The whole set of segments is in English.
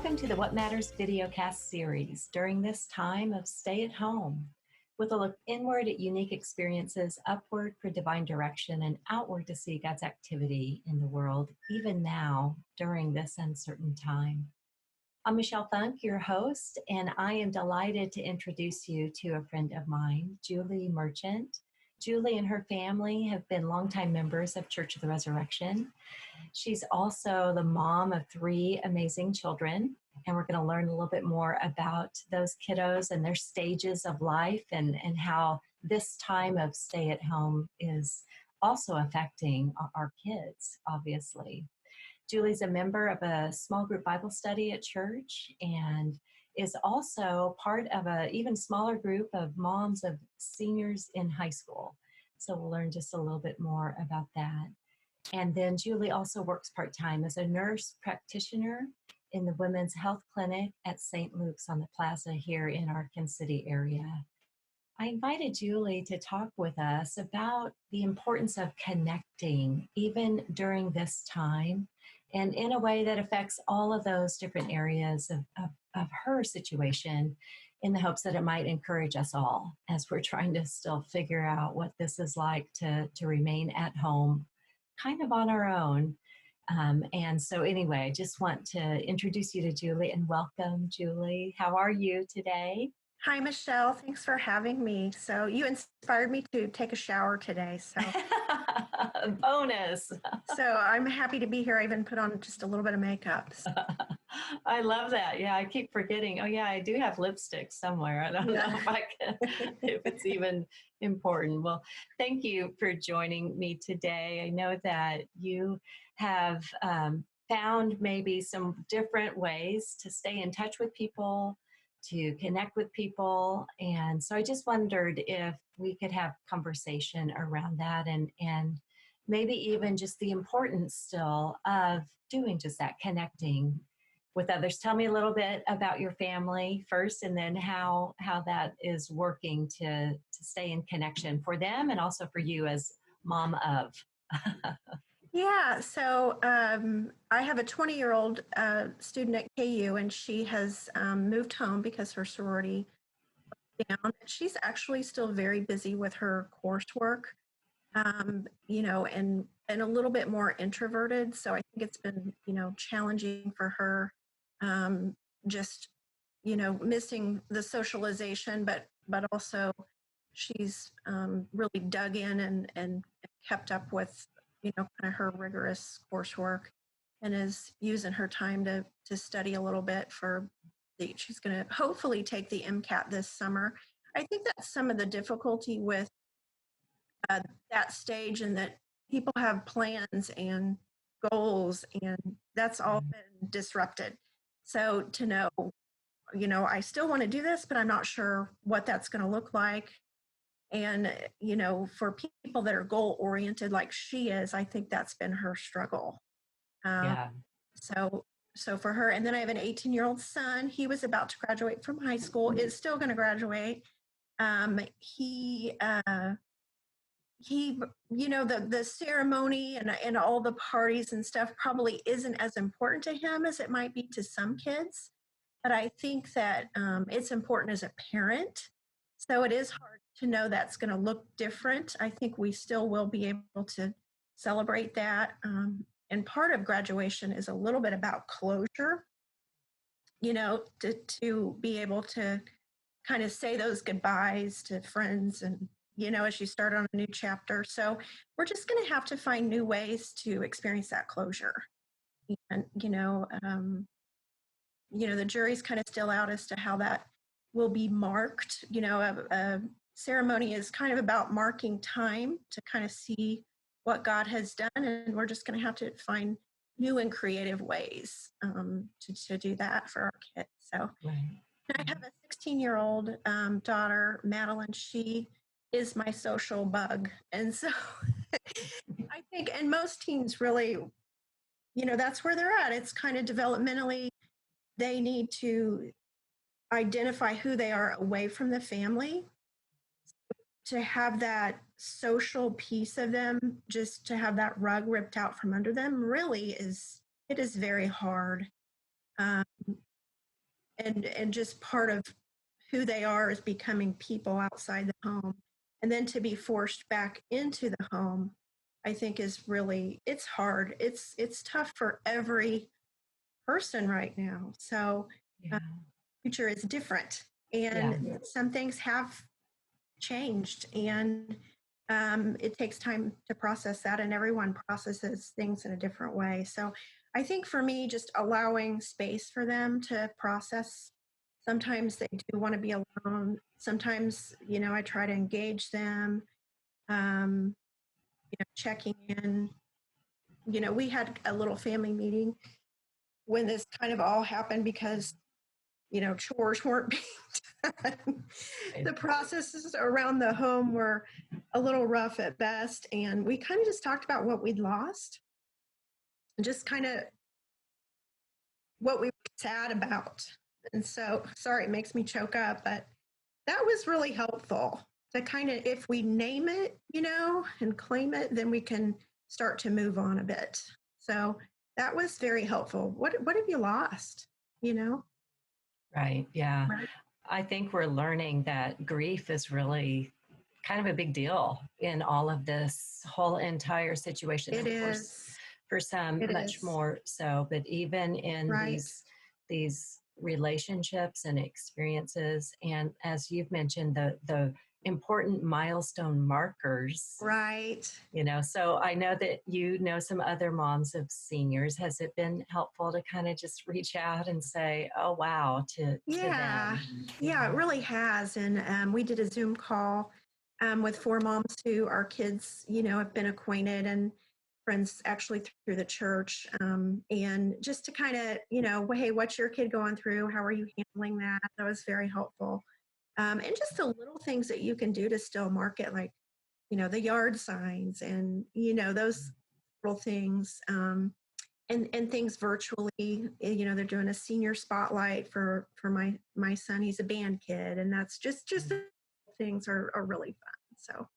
Welcome to the What Matters videocast series during this time of stay at home, with a look inward at unique experiences, upward for divine direction, and outward to see God's activity in the world, even now during this uncertain time. I'm Michelle Funk, your host, and I am delighted to introduce you to a friend of mine, Julie Merchant. Julie and her family have been longtime members of Church of the Resurrection. She's also the mom of 3 amazing children, and we're going to learn a little bit more about those kiddos and their stages of life and how this time of stay at home is also affecting our kids, obviously. Julie's a member of a small group Bible study at church and is also part of an even smaller group of moms of seniors in high school. So we'll learn just a little bit more about that. And then Julie also works part-time as a nurse practitioner in the Women's Health Clinic at St. Luke's on the Plaza here in our Kansas City area. I invited Julie to talk with us about the importance of connecting even during this time and in a way that affects all of those different areas of her situation, in the hopes that it might encourage us all as we're trying to still figure out what this is like to remain at home kind of on our own. And so anyway, I just want to introduce you to Julie and welcome, Julie. How are you today? Hi, Michelle. Thanks for having me. So you inspired me to take a shower today. So bonus. So I'm happy to be here. I even put on just a little bit of makeup. So. I love that. Yeah, I keep forgetting. Oh yeah, I do have lipstick somewhere. I don't know if I can, if it's even important. Well, thank you for joining me today. I know that you have found maybe some different ways to stay in touch with people, to connect with people. And so I just wondered if we could have conversation around that and maybe even just the importance still of doing just that, connecting with others. Tell me a little bit about your family first, and then how that is working to stay in connection for them and also for you as mom of. Yeah, so I have a 20-year-old student at KU, and she has moved home because her sorority went down. She's actually still very busy with her coursework, and a little bit more introverted. So I think it's been, challenging for her, just, missing the socialization, but also she's really dug in and kept up with kind of her rigorous coursework, and is using her time to study a little bit she's going to hopefully take the MCAT this summer. I think that's some of the difficulty with that stage, and that people have plans and goals, and that's all been disrupted. So to know, I still want to do this, but I'm not sure what that's going to look like. And, for people that are goal oriented like she is, I think that's been her struggle. Yeah. So for her, and then I have an 18-year-old son. He was about to graduate from high school, is still going to graduate. The ceremony and all the parties and stuff probably isn't as important to him as it might be to some kids. But I think that it's important as a parent. So it is hard to know that's going to look different. I think we still will be able to celebrate that. And part of graduation is a little bit about closure, to be able to kind of say those goodbyes to friends and, as you start on a new chapter. So we're just going to have to find new ways to experience that closure. And, the jury's kind of still out as to how that will be marked. A ceremony is kind of about marking time to kind of see what God has done, and we're just going to have to find new and creative ways to do that for our kids. So Right. I have a 16-year-old daughter, Madeline. She is my social bug. And so I think, and most teens really, that's where they're at. It's kind of developmentally, they need to identify who they are away from the family, to have that social piece of them, just to have that rug ripped out from under them, really it is very hard. and just part of who they are is becoming people outside the home. And then to be forced back into the home, I think is really, it's hard. It's tough for every person right now. So Yeah. future is different, Yeah. and some things have changed, and it takes time to process that, and everyone processes things in a different way. So I think for me, just allowing space for them to process. Sometimes they do want to be alone. Sometimes, I try to engage them, um, checking in. We had a little family meeting when this kind of all happened because chores weren't being done. The processes around the home were a little rough at best. And we kind of just talked about what we'd lost and just kind of what we were sad about. And so, sorry, it makes me choke up, but that was really helpful to kind of, if we name it, and claim it, then we can start to move on a bit. So that was very helpful. What have you lost? Right. Yeah. I think we're learning that grief is really kind of a big deal in all of this whole entire situation. It Of course, is. for some, It much is. more so, but even in Right. these relationships and experiences, and as you've mentioned, the important milestone markers. Right. So I know that some other moms of seniors. Has it been helpful to kind of just reach out and say, oh wow, to Yeah. them? Yeah, it really has. And we did a Zoom call with 4 moms who our kids, have been acquainted and friends actually through the church. And just to kind of, hey, what's your kid going through? How are you handling that? That was very helpful. And just the little things that you can do to still market, like, the yard signs and, those little things. And things virtually. They're doing a senior spotlight for my son. He's a band kid, and that's just things are really fun. So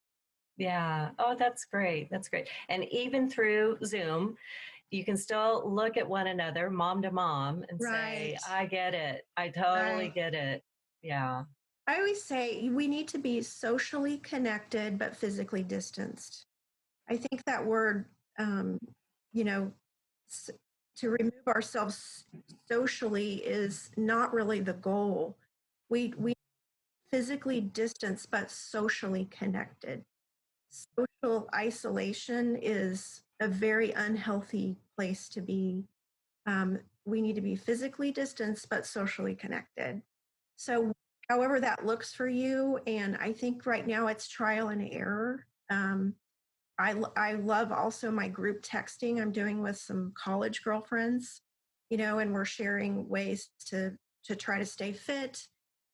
Yeah. Oh, that's great. That's great. And even through Zoom, you can still look at one another, mom to mom, and say, right, I get it. I totally right. get it. Yeah. I always say we need to be socially connected but physically distanced. I think that word, you know, to remove ourselves socially is not really the goal. We physically distanced but socially connected. Social isolation is a very unhealthy place to be. We need to be physically distanced but socially connected. So, however that looks for you, and I think right now it's trial and error. I love also my group texting I'm doing with some college girlfriends, and we're sharing ways to try to stay fit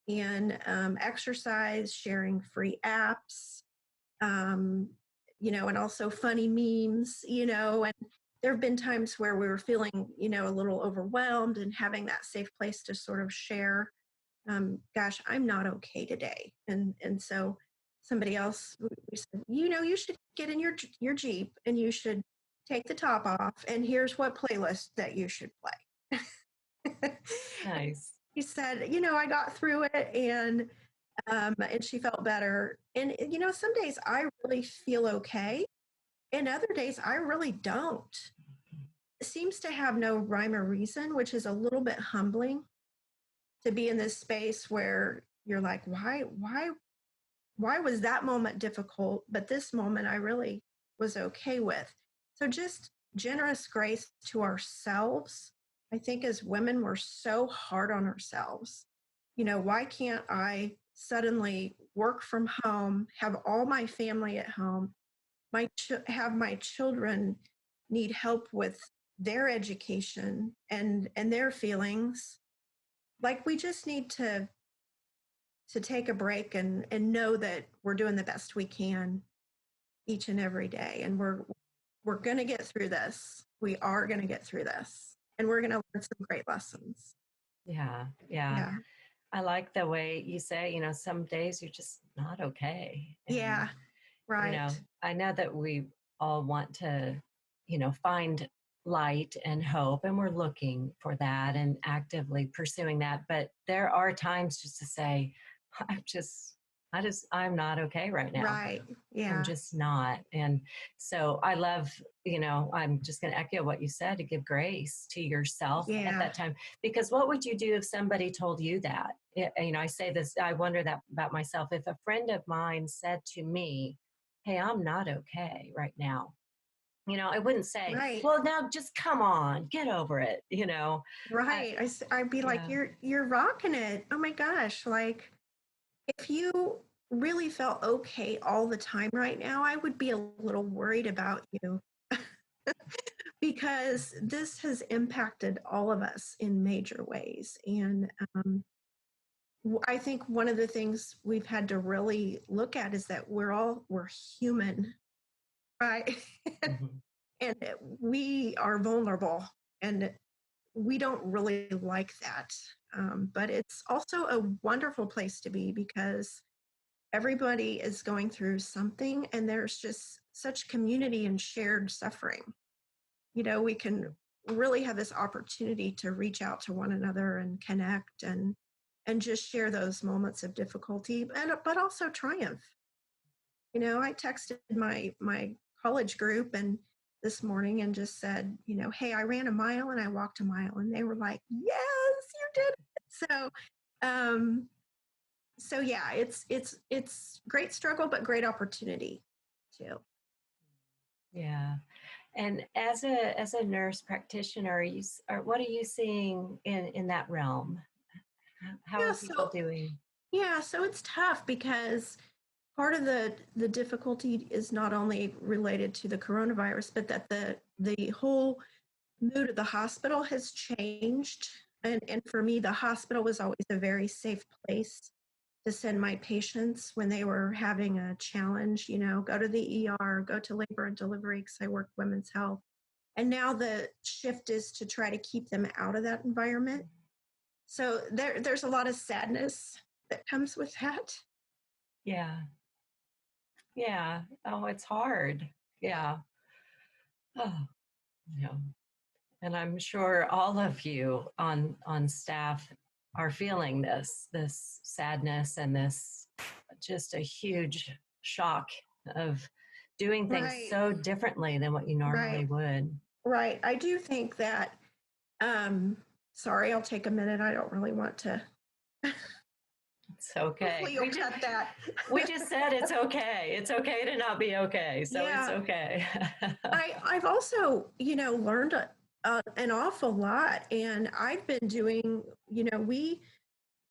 and exercise, sharing free apps, um, and also funny memes, and there have been times where we were feeling, a little overwhelmed and having that safe place to sort of share, gosh, I'm not okay today. And so somebody else, we said, you should get in your Jeep and you should take the top off. And here's what playlist that you should play. Nice. He said, I got through it and she felt better. And, some days I really feel okay. And other days I really don't. It seems to have no rhyme or reason, which is a little bit humbling to be in this space where you're like, why was that moment difficult, but this moment I really was okay with. So just generous grace to ourselves. I think as women, we're so hard on ourselves. Why can't I suddenly work from home, have all my family at home, have my children need help with their education and their feelings? Like we just need to take a break and know that we're doing the best we can each and every day, and we're going to get through this. We are going to get through this, and we're going to learn some great lessons. Yeah. Yeah. Yeah. I like the way you say, some days you're just not okay. And, Yeah. Right. I know that we all want to, find light and hope, and we're looking for that and actively pursuing that. But there are times just to say, I'm just, I'm not okay right now. Right. I'm Yeah. just not. And so I love, I'm just going to echo what you said, to give grace to yourself at Yeah. that time. Because what would you do if somebody told you that? I say this, I wonder that about myself. If a friend of mine said to me, hey, I'm not okay right now, I wouldn't say, Right. well, now just come on, get over it, I, Right. I'd be like, yeah. you're rocking it. Oh my gosh. Like, if you really felt okay all the time right now, I would be a little worried about you because this has impacted all of us in major ways. And I think one of the things we've had to really look at is that we're human, right? Mhm. And we are vulnerable, and we don't really like that. But it's also a wonderful place to be because everybody is going through something, and there's just such community and shared suffering. We can really have this opportunity to reach out to one another and connect and just share those moments of difficulty, but also triumph. I texted my college group and this morning and just said, hey, I ran a mile and I walked a mile, and they were like, yes, you did it. Um, so yeah, it's great struggle, but great opportunity too. Yeah. And as a nurse practitioner, what are you seeing in that realm? How Yeah, are people so doing? yeah, so it's tough because part of the difficulty is not only related to the coronavirus, but that the whole mood of the hospital has changed. And for me, the hospital was always a very safe place to send my patients when they were having a challenge, go to the ER, go to labor and delivery because I work women's health. And now the shift is to try to keep them out of that environment. So there's a lot of sadness that comes with that. Yeah. Yeah. Oh, it's hard. Yeah. Oh, yeah. And I'm sure all of you on staff are feeling this sadness and this just a huge shock of doing things Right, so differently than what you normally right, would. right. I do think that, um, sorry, I'll take a minute. I don't really want to. It's okay. Hopefully you'll cut that. We just said it's okay. It's okay to not be okay. So it's Yeah, okay. I've also, learned an awful lot, and I've been doing, we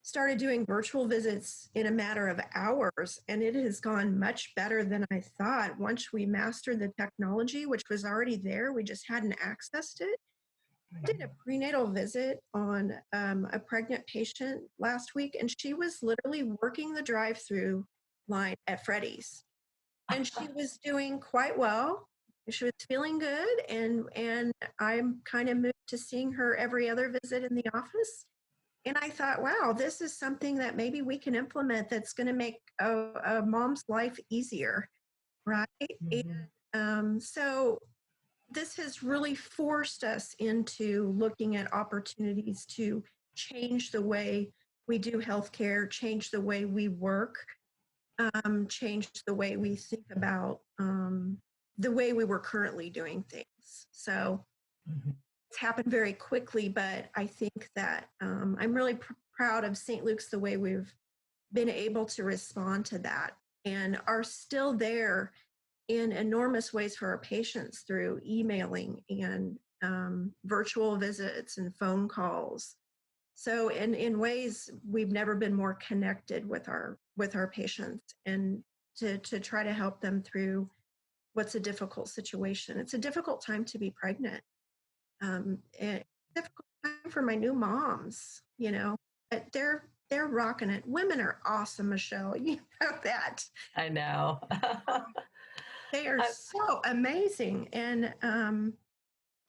started doing virtual visits in a matter of hours, and it has gone much better than I thought. Once we mastered the technology, which was already there, we just hadn't accessed it. I did a prenatal visit on a pregnant patient last week, and she was literally working the drive-through line at Freddy's, and she was doing quite well. She was feeling good, and I'm kind of moved to seeing her every other visit in the office. And I thought, wow, this is something that maybe we can implement that's going to make a mom's life easier, right? And Mhm. so this has really forced us into looking at opportunities to change the way we do healthcare, change the way we work, change the way we think about the way we were currently doing things. So Mhm. it's happened very quickly, but I think that I'm really proud of St. Luke's the way we've been able to respond to that and are still there in enormous ways for our patients through emailing and virtual visits and phone calls. So in ways we've never been more connected with our patients and to try to help them through what's a difficult situation. It's a difficult time to be pregnant. And difficult time for my new moms, but they're rocking it. Women are awesome, Michelle. You know that. I know. They are I, so amazing. And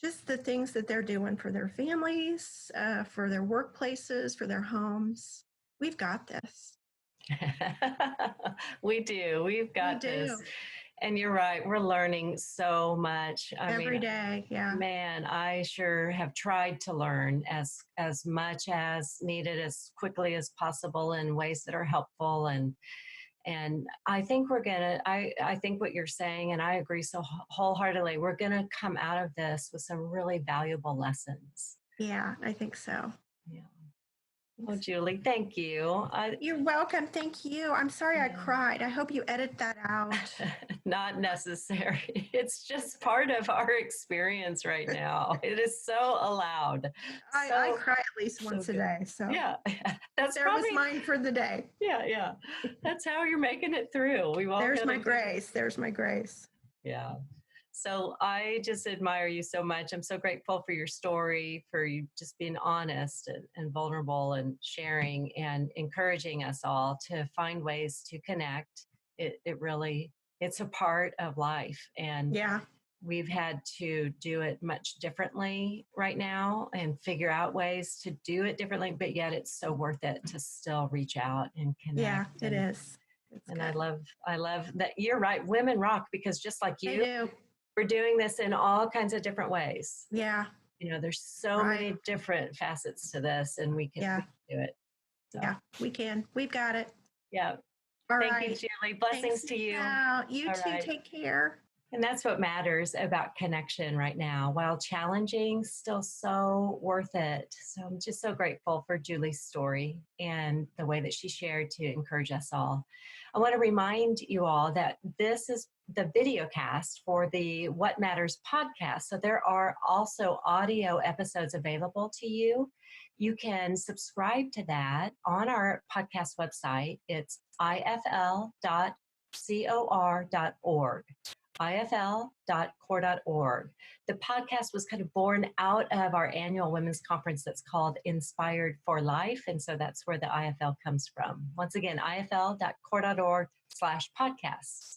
just the things that they're doing for their families, for their workplaces, for their homes. We've got this. we do. We've We got this. do. And you're right. We're learning so much. I every mean, day. Yeah. man, I sure have tried to learn as much as needed, as quickly as possible, in ways that are helpful. And I think I think what you're saying, and I agree so wholeheartedly, we're gonna come out of this with some really valuable lessons. Yeah, I think so. Yeah. Oh, Julie, thank you. You're welcome. Thank you. I'm sorry I Yeah. cried. I hope you edit that out. Not necessary. It's just part of our experience right now. It is so allowed. I So, cry at least so once a good. day. So Yeah, that's there was probably, mine for the day. yeah. That's how you're making it through. We've all There's got to my do that. grace. There's my grace. Yeah. So I just admire you so much. I'm so grateful for your story, for you just being honest and vulnerable and sharing and encouraging us all to find ways to connect. It really, it's a part of life. And Yeah. we've had to do it much differently right now and figure out ways to do it differently, but yet it's so worth it to still reach out and Yeah, connect. it is. It's And good. I love that you're right. Women rock, because just like They you, do. we're doing this in all kinds of different ways. Yeah. You know, there's so Right. many different facets to this, and we Yeah. can do it. So, Yeah, we can. We've got it. yeah. All Thank you, right. Julie. Blessings Thanks, to you. Michelle. You All too. right. Take care. And that's what matters about connection right now. While challenging, still so worth it. So I'm just so grateful for Julie's story and the way that she shared to encourage us all. I want to remind you all that this is the video cast for the What Matters podcast. So there are also audio episodes available to you. You can subscribe to that on our podcast website. It's ifl.cor.org. ifl.core.org. The podcast was kind of born out of our annual women's conference that's called Inspired for Life. And so that's where the IFL comes from. Once again, ifl.core.org/podcasts.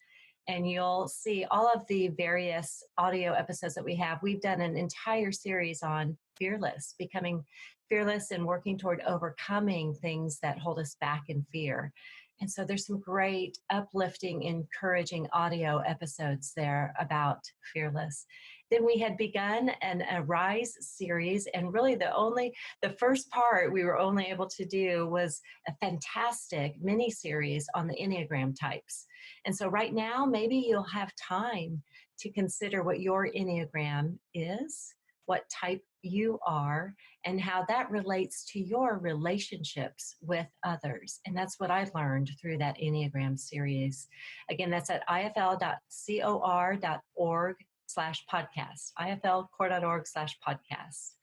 And you'll see all of the various audio episodes that we have. We've done an entire series on fearless, becoming fearless and working toward overcoming things that hold us back in fear. And so there's some great uplifting, encouraging audio episodes there about fearless. Then we had begun a Rise series, and really the first part we were only able to do was a fantastic mini series on the Enneagram types. And so right now, maybe you'll have time to consider what your Enneagram is, what type you are, and how that relates to your relationships with others. And that's what I learned through that Enneagram series. Again, that's at ifl.cor.org/podcast, iflcore.org/podcast.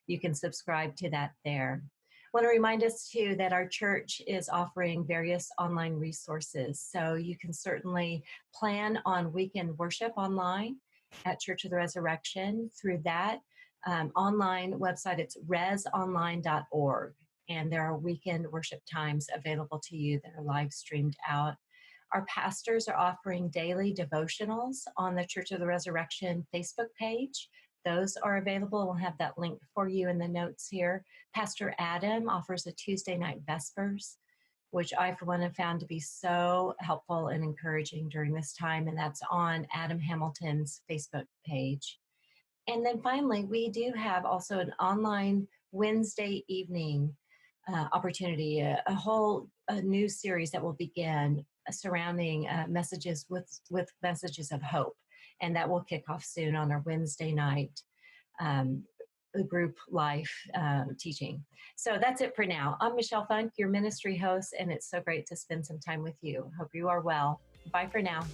You can subscribe to that there. I want to remind us too that our church is offering various online resources. So you can certainly plan on weekend worship online at Church of the Resurrection through that online website. It's resonline.org. And there are weekend worship times available to you that are live streamed out. Our pastors are offering daily devotionals on the Church of the Resurrection Facebook page. Those are available. We'll have that link for you in the notes here. Pastor Adam offers a Tuesday night Vespers, which I, for one, have found to be so helpful and encouraging during this time. And that's on Adam Hamilton's Facebook page. And then finally, we do have also an online Wednesday evening opportunity, a whole new series that will begin surrounding messages with messages of hope. And that will kick off soon on our Wednesday night group life teaching. So that's it for now. I'm Michelle Funk, your ministry host, and it's so great to spend some time with you. Hope you are well. Bye for now.